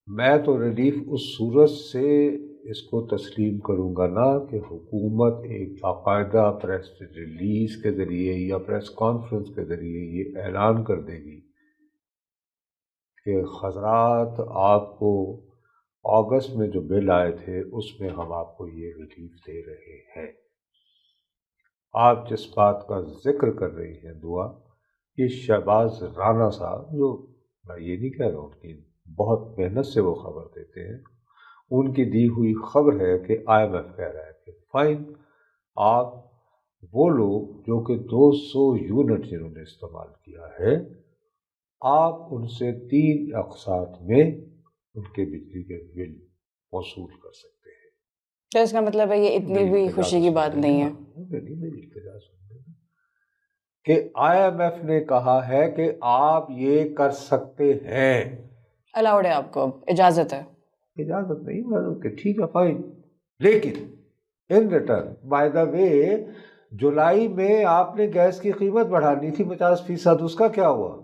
میں تو ریلیف اس صورت سے اس کو تسلیم کروں گا نا کہ حکومت ایک باقاعدہ پریس ریلیز کے ذریعے یا پریس کانفرنس کے ذریعے یہ اعلان کر دے گی کہ حضرات آپ کو اگست میں جو بل آئے تھے اس میں ہم آپ کو یہ ریلیف دے رہے ہیں۔ آپ جس بات کا ذکر کر رہی ہیں دعا، یہ شہباز رانا صاحب، جو میں یہ نہیں کہہ رہا ہوں کہ بہت محنت سے وہ خبر دیتے ہیں، ان کی دی ہوئی خبر ہے کہ IMF کہہ رہا ہے کہ فائن، آپ وہ لوگ جو کہ 200 یونٹ جنہوں نے استعمال کیا ہے، آپ ان سے 3 اقساط میں ان کے بجلی کے بل موصول کر سکتے ہیں۔ تو اس کا مطلب ہے یہ اتنی بھی خوشی کی بات نہیں ہے میری التجا سن لیں کہ IMF نے کہا ہے کہ آپ یہ کر سکتے ہیں، الاؤڈ ہے، آپ کو اجازت ہے۔ اجازت نہیں کہ ٹھیک ہے فائن، لیکن ان ریٹرن بائی دا وے جولائی میں آپ نے گیس کی قیمت بڑھانی تھی 50%، اس کا کیا ہوا؟